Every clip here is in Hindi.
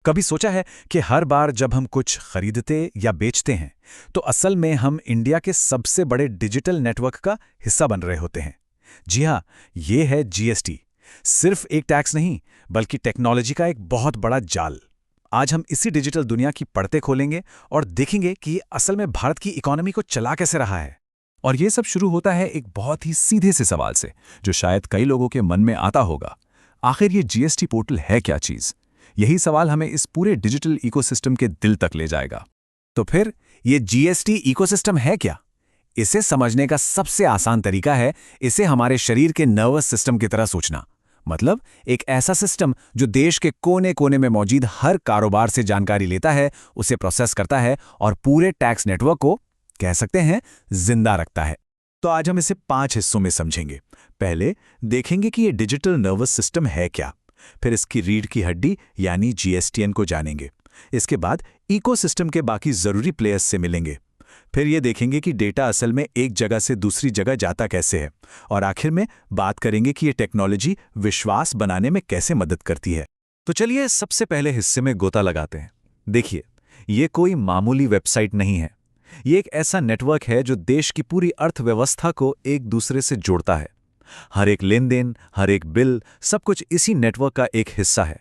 कभी सोचा है कि हर बार जब हम कुछ खरीदते या बेचते हैं तो असल में हम इंडिया के सबसे बड़े डिजिटल नेटवर्क का हिस्सा बन रहे होते हैं। जी हाँ, ये है जीएसटी। सिर्फ एक टैक्स नहीं, बल्कि टेक्नोलॉजी का एक बहुत बड़ा जाल। आज हम इसी डिजिटल दुनिया की पड़ते खोलेंगे और देखेंगे कि ये असल में भारत की इकोनॉमी को चला कैसे रहा है। और ये सब शुरू होता है एक बहुत ही सीधे से सवाल से, जो शायद कई लोगों के मन में आता होगा। आखिर ये जीएसटी पोर्टल है क्या चीज़? यही सवाल हमें इस पूरे डिजिटल इकोसिस्टम के दिल तक ले जाएगा। तो फिर ये जीएसटी इकोसिस्टम है क्या? इसे समझने का सबसे आसान तरीका है इसे हमारे शरीर के नर्वस सिस्टम की तरह सोचना। मतलब एक ऐसा सिस्टम जो देश के कोने कोने में मौजूद हर कारोबार से जानकारी लेता है, उसे प्रोसेस करता है और पूरे टैक्स नेटवर्क को, कह सकते हैं, जिंदा रखता है। तो आज हम इसे 5 हिस्सों में समझेंगे। पहले देखेंगे कि ये डिजिटल नर्वस सिस्टम है क्या। फिर इसकी रीढ़ की हड्डी यानी जीएसटीएन को जानेंगे। इसके बाद इकोसिस्टम के बाकी जरूरी प्लेयर्स से मिलेंगे। फिर ये देखेंगे कि डेटा असल में एक जगह से दूसरी जगह जाता कैसे है। और आखिर में बात करेंगे कि ये टेक्नोलॉजी विश्वास बनाने में कैसे मदद करती है। तो चलिए सबसे पहले हिस्से में गोता लगाते हैं। देखिए, ये कोई मामूली वेबसाइट नहीं है। ये एक ऐसा नेटवर्क है जो देश की पूरी अर्थव्यवस्था को एक दूसरे से जोड़ता है। हर एक लेन देन, हर एक बिल, सब कुछ इसी नेटवर्क का एक हिस्सा है।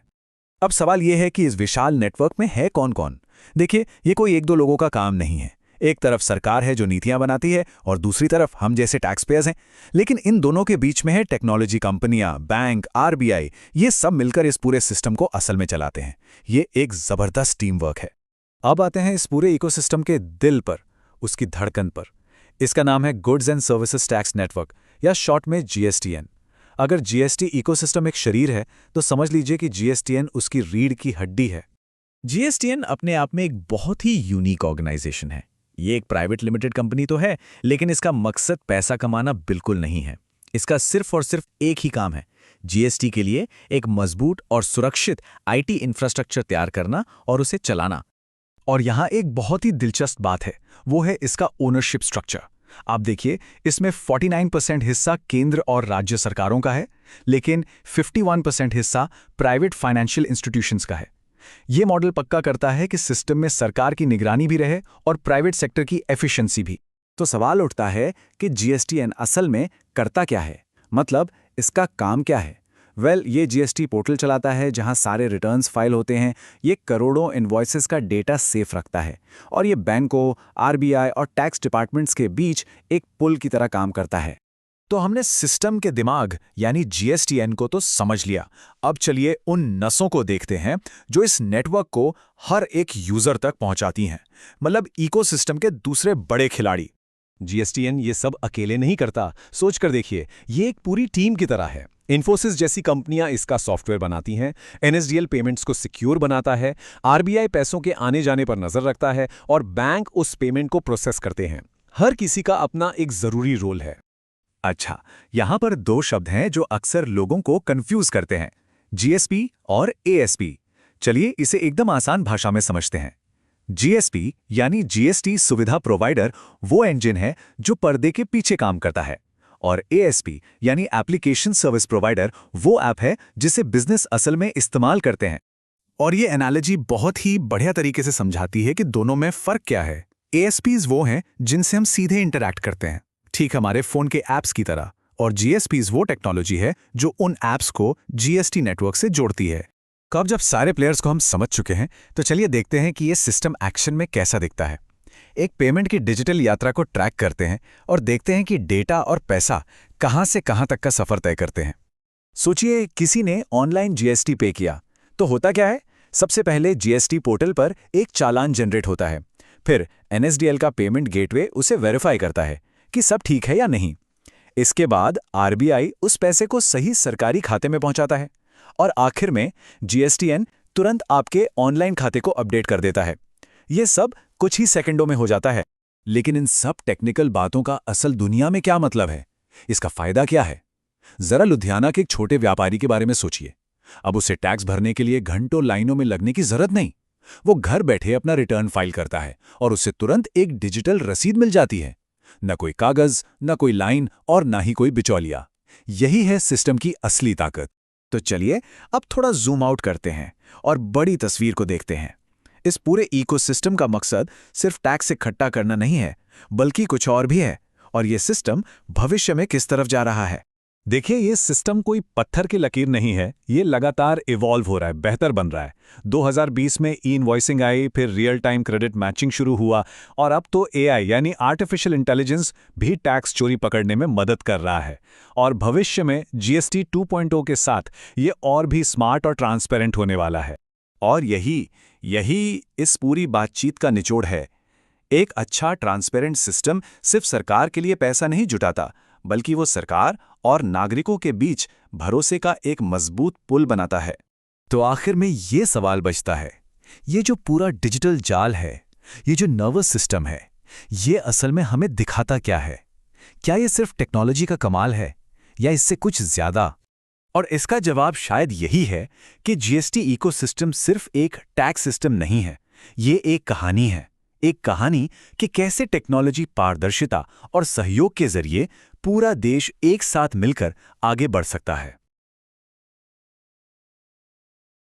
अब सवाल यह है कि इस विशाल नेटवर्क में है कौन कौन। देखिए, ये कोई एक दो लोगों का काम नहीं है। एक तरफ सरकार है जो नीतियां बनाती है और दूसरी तरफ हम जैसे टैक्स पेयर्स हैं। लेकिन इन दोनों के बीच में है टेक्नोलॉजी कंपनियां, बैंक, आरबीआई। ये सब मिलकर इस पूरे सिस्टम को असल में चलाते हैं। ये एक जबरदस्त टीम वर्क है। अब आते हैं इस पूरे इकोसिस्टम के दिल पर, उसकी धड़कन पर। इसका नाम है goods and services tax network, या शॉर्ट में जीएसटीएन। अगर जीएसटी इकोसिस्टम एक शरीर है तो समझ लीजिए कि जीएसटीएन उसकी रीढ़ की हड्डी है। जीएसटीएन अपने आप में एक बहुत ही यूनिक ऑर्गेनाइजेशन है। ये एक प्राइवेट लिमिटेड कंपनी तो है, लेकिन इसका मकसद पैसा कमाना बिल्कुल नहीं है। इसका सिर्फ और सिर्फ एक ही काम है, जीएसटी के लिए एक मजबूत और सुरक्षित आईटी इंफ्रास्ट्रक्चर तैयार करना और उसे चलाना। और यहाँ एक बहुत ही दिलचस्प बात है, वो है इसका ओनरशिप स्ट्रक्चर। आप देखिए, इसमें 49% हिस्सा केंद्र और राज्य सरकारों का है, लेकिन 51% हिस्सा प्राइवेट फाइनेंशियल इंस्टीट्यूशंस का है। ये मॉडल पक्का करता है कि सिस्टम में सरकार की निगरानी भी रहे और प्राइवेट सेक्टर की एफिशिएंसी भी। तो सवाल उठता है कि जीएसटीएन असल में करता क्या है, मतलब इसका काम क्या है। ये जीएसटी पोर्टल चलाता है जहां सारे रिटर्न्स फाइल होते हैं। ये करोड़ों इनवॉइसेस का डेटा सेफ रखता है और ये बैंकों, आरबीआई और टैक्स डिपार्टमेंट्स के बीच एक पुल की तरह काम करता है। तो हमने सिस्टम के दिमाग यानी जीएसटीएन को तो समझ लिया। अब चलिए उन नसों को देखते हैं जो इस नेटवर्क को हर एक यूजर तक पहुंचाती हैं, मतलब इकोसिस्टम के दूसरे बड़े खिलाड़ी। जीएसटीएन ये सब अकेले नहीं करता। सोच कर देखिए, ये एक पूरी टीम की तरह है। इन्फोसिस जैसी कंपनियां इसका सॉफ्टवेयर बनाती हैं, एनएसडीएल पेमेंट्स को सिक्योर बनाता है, आरबीआई पैसों के आने जाने पर नजर रखता है और बैंक उस पेमेंट को प्रोसेस करते हैं। हर किसी का अपना एक जरूरी रोल है। अच्छा, यहां पर 2 शब्द हैं जो अक्सर लोगों को कंफ्यूज करते हैं, जीएसपी और एएसपी। चलिए इसे एकदम आसान भाषा में समझते हैं। जीएसपी यानी जीएसटी सुविधा प्रोवाइडर वो इंजन है जो पर्दे के पीछे काम करता है, और एएसपी यानी एप्लीकेशन सर्विस प्रोवाइडर वो ऐप है जिसे बिजनेस असल में इस्तेमाल करते हैं। और ये एनालॉजी बहुत ही बढ़िया तरीके से समझाती है कि दोनों में फर्क क्या है। एएसपीज वो हैं जिनसे हम सीधे इंटरैक्ट करते हैं, ठीक हमारे फोन के ऐप्स की तरह, और जीएसपीज वो टेक्नोलॉजी है जो उन ऐप्स को जीएसटी नेटवर्क से जोड़ती है। अब जब सारे प्लेयर्स को हम समझ चुके हैं तो चलिए देखते हैं कि ये सिस्टम एक्शन में कैसा दिखता है। एक पेमेंट की डिजिटल यात्रा को ट्रैक करते हैं और देखते हैं कि डेटा और पैसा कहां से कहां तक का सफर तय करते हैं। सोचिए, किसी ने ऑनलाइन जीएसटी पे किया तो होता क्या है? सबसे पहले जीएसटी पोर्टल पर एक चालान जनरेट होता है। फिर एनएसडीएल का पेमेंट गेटवे उसे वेरीफाई करता है कि सब ठीक है या नहीं। इसके बाद आरबीआई उस पैसे को सही सरकारी खाते में पहुंचाता है और आखिर में जीएसटीएन तुरंत आपके ऑनलाइन खाते को अपडेट कर देता है। यह सब कुछ ही सेकंडों में हो जाता है। लेकिन इन सब टेक्निकल बातों का असल दुनिया में क्या मतलब है? इसका फायदा क्या है? जरा लुधियाना के एक छोटे व्यापारी के बारे में सोचिए। अब उसे टैक्स भरने के लिए घंटों लाइनों में लगने की जरूरत नहीं। वो घर बैठे अपना रिटर्न फाइल करता है और उसे तुरंत एक डिजिटल रसीद मिल जाती है। न कोई कागज, न कोई लाइन और न ही कोई बिचौलिया। यही है सिस्टम की असली ताकत। तो चलिए अब थोड़ा जूम आउट करते हैं और बड़ी तस्वीर को देखते हैं। इस पूरे इकोसिस्टम का मकसद सिर्फ टैक्स इकट्ठा करना नहीं है, बल्कि कुछ और भी है। और ये सिस्टम भविष्य में किस तरफ जा रहा है? देखिए, ये सिस्टम कोई पत्थर की लकीर नहीं है, ये लगातार इवॉल्व हो रहा है, बेहतर बन रहा है। 2020 में ई इनवॉइसिंग आई, फिर रियल टाइम क्रेडिट मैचिंग शुरू हुआ, और अब तो एआई यानी आर्टिफिशियल इंटेलिजेंस भी टैक्स चोरी पकड़ने में मदद कर रहा है। और भविष्य में जीएसटी 2.0 के साथ ये और भी स्मार्ट और ट्रांसपेरेंट होने वाला है। और यही इस पूरी बातचीत का निचोड़ है। एक अच्छा ट्रांसपेरेंट सिस्टम सिर्फ सरकार के लिए पैसा नहीं जुटाता, बल्कि वो सरकार और नागरिकों के बीच भरोसे का एक मजबूत पुल बनाता है। तो आखिर में ये सवाल बचता है, ये जो पूरा डिजिटल जाल है, ये जो नर्वस सिस्टम है, ये असल में हमें दिखाता क्या है? क्या ये सिर्फ टेक्नोलॉजी का कमाल है या इससे कुछ ज्यादा? और इसका जवाब शायद यही है कि जीएसटी इकोसिस्टम सिर्फ एक टैक्स सिस्टम नहीं है, ये एक कहानी है। एक कहानी कि कैसे टेक्नोलॉजी, पारदर्शिता और सहयोग के जरिए पूरा देश एक साथ मिलकर आगे बढ़ सकता है।